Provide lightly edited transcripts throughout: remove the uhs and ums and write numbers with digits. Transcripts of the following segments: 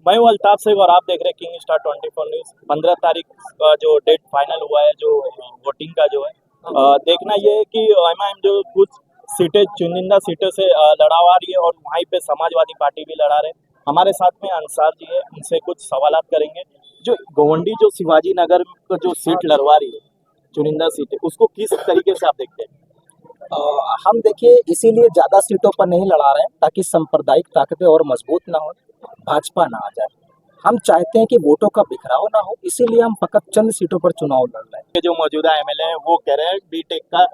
मैं हूँ अल्ताफ शेख और आप देख रहे हैं किंग स्टार 24 न्यूज़। 15 तारीख का जो डेट फाइनल हुआ है, जो वोटिंग का जो है, देखना ये है कि एमआईएम जो कुछ सीटें चुनिंदा सीटों से लड़वा रही है और वहीं पे समाजवादी पार्टी भी लड़ा रहे हैं। हमारे साथ में अंसार जी है, उनसे कुछ सवालात करेंगे। जो गोवंडी जो शिवाजी नगर को जो सीट लड़वा रही है, चुनिंदा सीटें, उसको किस तरीके से आप देखते हैं? हम देखिए इसीलिए ज़्यादा सीटों पर नहीं लड़ा रहे हैं ताकि सांप्रदायिक ताकतें और मजबूत ना हो, भाजपा ना आ जाए। हम चाहते हैं कि वोटों का बिखराव ना हो, इसीलिए हम फकत चंद सीटों पर चुनाव लड़ रहे हैं। जो मौजूदा एमएलए है वो कह रहे हैं बीटेक का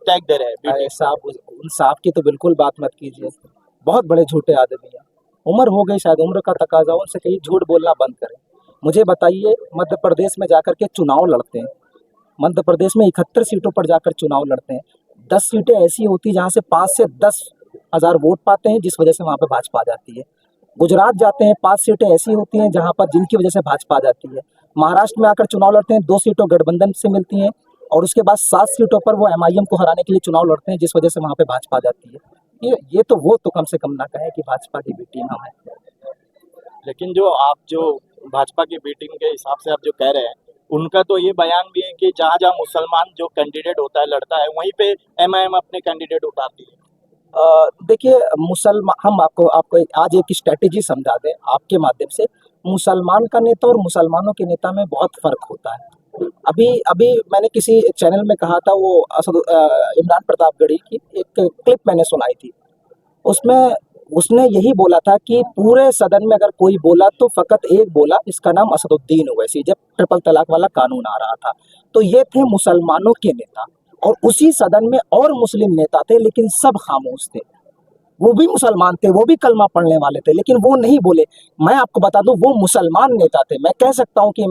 टैग दे रहे हैं। अरे बीटेक साहब, उन साहब की तो बिल्कुल बात मत कीजिए। बहुत बड़े झूठे आदमी हैं। उम्र हो गई, शायद उम्र का तकाजा, उनसे कहीं झूठ बोलना बंद करें। मुझे बताइए, मध्य प्रदेश में जाकर के चुनाव लड़ते हैं, मध्य प्रदेश में 71 सीटों पर जाकर चुनाव लड़ते हैं। 10 सीटें ऐसी होती जहाँ से 5 से 10 हज़ार वोट पाते हैं, जिस वजह से वहाँ पे भाजपा आ जाती है। गुजरात जाते हैं, 5 सीटें ऐसी होती हैं जहाँ पर जिनकी वजह से भाजपा आ जाती है। महाराष्ट्र में आकर चुनाव लड़ते हैं, 2 सीटों गठबंधन से मिलती हैं और उसके बाद 7 सीटों पर वो एमआईएम को हराने के लिए चुनाव लड़ते हैं, जिस वजह से वहाँ पे भाजपा आ जाती है। ये तो वो तो कम से कम ना कहें कि भाजपा की बी टीम हम है। लेकिन जो भाजपा की बी टीम के हिसाब से आप जो कह रहे हैं, उनका तो ये बयान भी है कि जहाँ जहाँ मुसलमान जो कैंडिडेट होता है लड़ता है, वहीं पे एमआईएम अपने कैंडिडेट उतारती है। देखिए, मुसलमान, हम आपको आपको आज एक स्ट्रैटेजी समझा दें आपके माध्यम से। मुसलमान का नेता और मुसलमानों के नेता में बहुत फ़र्क होता है। अभी अभी मैंने किसी चैनल में कहा था, वो इमरान प्रतापगढ़ी की एक क्लिप मैंने सुनाई थी। उसमें उसने यही बोला था कि पूरे सदन में अगर कोई बोला तो फ़कत एक बोला, जिसका नाम असदुद्दीन ओवैसी, जब ट्रिपल तलाक वाला कानून आ रहा था। तो ये थे मुसलमानों के नेता और उसी सदन में और मुस्लिम नेता थे, लेकिन सब खामोश थे। वो भी मुसलमान थे, वो भी कलमा पढ़ने वाले थे, लेकिन वो नहीं बोले। मैं आपको बता दूं, वो मुसलमान नेता थे। मैं कह सकता हूं कि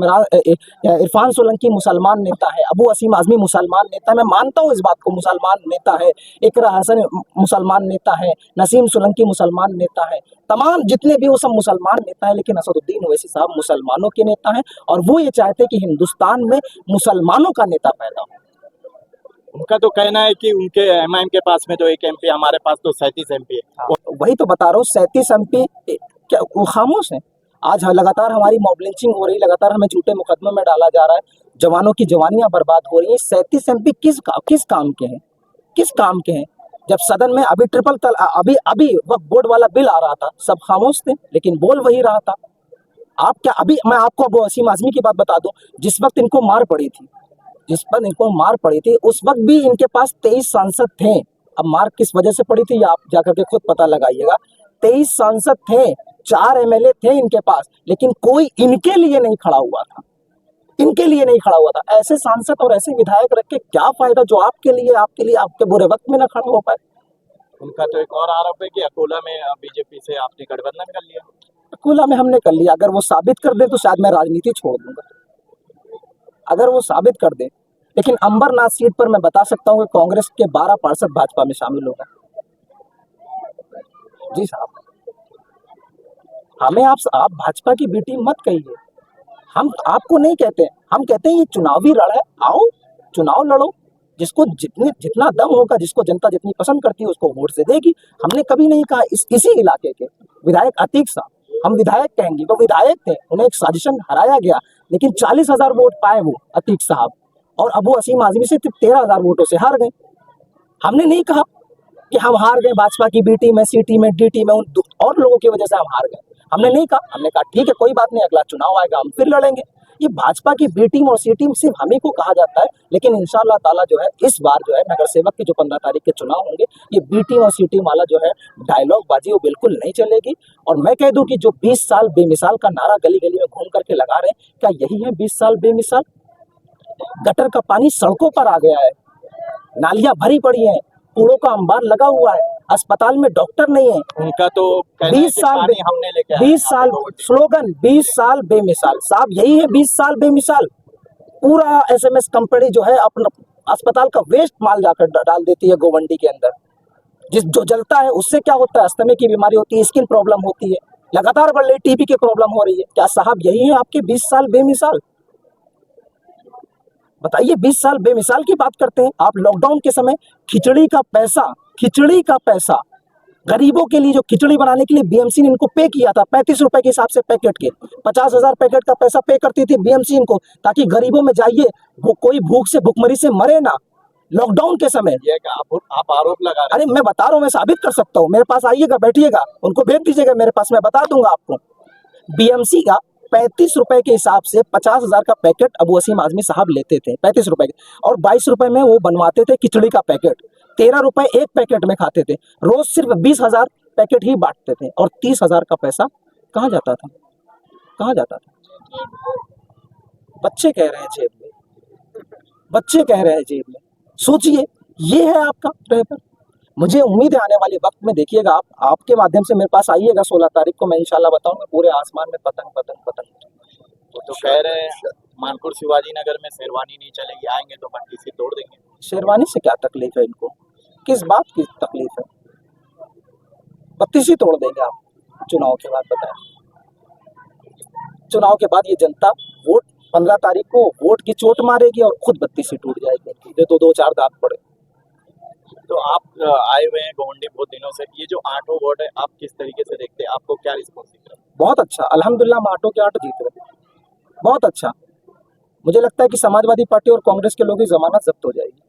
इरफान सोलंकी मुसलमान नेता है, अबू वसीम आजमी मुसलमान नेता है, मैं मानता हूं इस बात को, मुसलमान नेता है। इकरा हसन मुसलमान नेता है, नसीम सोलंकी मुसलमान नेता है, तमाम जितने भी वो सब मुसलमान नेता है। लेकिन असदुद्दीन ओवैसी साहब मुसलमानों के नेता हैं और वो ये चाहते कि हिंदुस्तान में मुसलमानों का नेता पैदा हो। उनका तो कहना है कि उनके एमआईएम के पास में तो एक एमपी, हमारे पास तो 37 एमपी है। वही तो बता रहा हूँ, 37 एमपी क्या वो खामोश है? आज लगातार हमारी मॉब लिंचिंग हो रही है, लगातार हमें झूठे मुकदमे में डाला जा रहा है, जवानों की जवानियां बर्बाद हो रही हैं। 37 एमपी किस काम के हैं? किस काम के हैं? जब सदन में अभी अभी अभी वक्त बोर्ड वाला बिल आ रहा था, सब खामोश थे, लेकिन बोल वही रहा था। आप क्या, अभी मैं आपको अबू वसीम आजमी की बात बता दूं, जिस वक्त इनको मार पड़ी थी, उस वक्त भी इनके पास 23 सांसद थे। अब मार किस वजह से पड़ी थी, ये आप जाकर के खुद पता लगाइएगा। 23 सांसद थे, 4 एमएलए थे इनके पास, लेकिन कोई इनके लिए नहीं खड़ा हुआ था, इनके लिए नहीं खड़ा हुआ था। ऐसे सांसद और ऐसे विधायक रख के क्या फायदा, जो आपके लिए आपके बुरे वक्त में ना खड़ा हो पाए। उनका तो एक और आरोप है कि अकोला में बीजेपी से आपने गठबंधन कर लिया। अकोला में हमने कर लिया, अगर वो साबित कर दे तो शायद मैं राजनीति छोड़ दूंगा, अगर वो साबित कर दे। लेकिन अंबरनाथ सीट पर मैं बता सकता हूँ कि कांग्रेस के 12 पार्षद भाजपा में शामिल हो गए। जी साहब, हमें आप भाजपा की बी टीम मत कहिए। हम आपको नहीं कहते, हम कहते हैं ये चुनावी रण है, आओ चुनाव लड़ो, जिसको जितना दम होगा, जिसको जनता जितनी पसंद करती है उसको वोट से देगी। हमने कभी नहीं कहा इसी इलाके के विधायक अतीक साहब, हम विधायक कहेंगे, वो विधायक थे, उन्हें एक साजिशन हराया गया, लेकिन 40,000 वोट पाए वो अतीक साहब, और अबू वसीम आजमी से 13,000 वोटों से हार गए। हमने नहीं कहा कि हम हार गए, भाजपा की बी टीम है, सी टीम है, डी टीम है, उन और लोगों की वजह से हम हार गए, हमने नहीं कहा। हमने कहा ठीक है, कोई बात नहीं, अगला चुनाव आएगा हम फिर लड़ेंगे। ये भाजपा की बी टीम और सी टीम सिर्फ हमें को कहा जाता है, लेकिन इंशाअल्लाह ताला जो है इस बार जो है नगर सेवक के जो 15 तारीख के चुनाव होंगे, ये बी टीम और सी टीम वाला जो है डायलॉग बाजी वो बिल्कुल नहीं चलेगी। और मैं कह दूं कि जो 20 साल बेमिसाल का नारा गली गली में घूम करके लगा रहे हैं, क्या यही है 20 साल बेमिसाल? गटर का पानी सड़कों पर आ गया है, नालियां भरी पड़ी हैं, कूड़ों का अंबार लगा हुआ है, अस्पताल में डॉक्टर नहीं है। उनका तो 20 साल हमने लेके 20 साल स्लोगन, 20 साल बेमिसाल साहब, यही है 20 साल बेमिसाल। पूरा एसएमएस कंपनी जो है अपना अस्पताल का वेस्ट माल जाकर डाल देती है गोवंडी के अंदर। जो जलता है उससे क्या होता है, अस्थमा की बीमारी होती है, स्किन प्रॉब्लम होती है, लगातार बढ़ रही टीबी की प्रॉब्लम हो रही है। क्या साहब यही है आपके 20 साल बेमिसाल? बताइए, 20 साल बेमिसाल की बात करते हैं आप। लॉकडाउन के समय खिचड़ी का पैसा गरीबों के लिए जो खिचड़ी बनाने के लिए बीएमसी ने इनको पे किया था 35 रुपए के हिसाब से पैकेट के, 50,000 पैकेट का पैसा पे करती थी बीएमसी इनको, ताकि गरीबों में जाइए वो कोई भूख से भुखमरी से मरे ना लॉकडाउन के समय। ये क्या आप आरोप लगा रहे अरे मैं बता रहा हूँ, मैं साबित कर सकता हूँ, मेरे पास आइएगा, बैठिएगा, उनको भेज दीजिएगा मेरे पास, मैं बता दूंगा आपको। बीएमसी का 35 रुपए के हिसाब से 50,000 का पैकेट अबू वसीम आजमी साहब लेते थे 35 रुपए के, और 22 रुपए में वो बनवाते थे खिचड़ी का पैकेट, 13 रुपए एक पैकेट में खाते थे, रोज सिर्फ 20,000 पैकेट ही बांटते थे, और 30,000 का पैसा कहाँ जाता था, कहाँ जाता था? बच्चे कह रहे हैं जेब में, बच्चे कह रहे हैं जेब में। सोचिए, ये है आपका रहबर। मुझे उम्मीद है आने वाले वक्त में देखिएगा आप, आपके माध्यम से मेरे पास आइएगा 16 तारीख को, मैं इंशाल्लाह बताऊंगा पूरे आसमान में पतंग पतंग पतंग। वो तो कह रहे हैं मानपुर शिवाजी नगर में शेरवानी नहीं चलेगी, आएंगे तो भट्टी से तोड़ देंगे। शेरवानी से क्या तकलीफ है इनको, किस बात की तकलीफ है? बत्तीस ही तोड़ देंगे आप, चुनाव के बाद बताएं। चुनाव के बाद ये जनता वोट 15 तारीख को वोट की चोट मारेगी और खुद बत्तीस ही टूट जाएगी, जो तो 2-4 दांत पड़े। तो आप आए हुए हैं गोंडी बहुत दिनों से, ये जो 8 वोट है आप किस तरीके से देखते हैं, आपको क्या रिस्पॉन्स दिख रहा है? बहुत अच्छा, अल्हम्दुलिल्लाह, हम 8 के 8 जीत रहे, बहुत अच्छा। मुझे लगता है कि समाजवादी पार्टी और कांग्रेस के लोगों की जमानत जब्त हो जाएगी।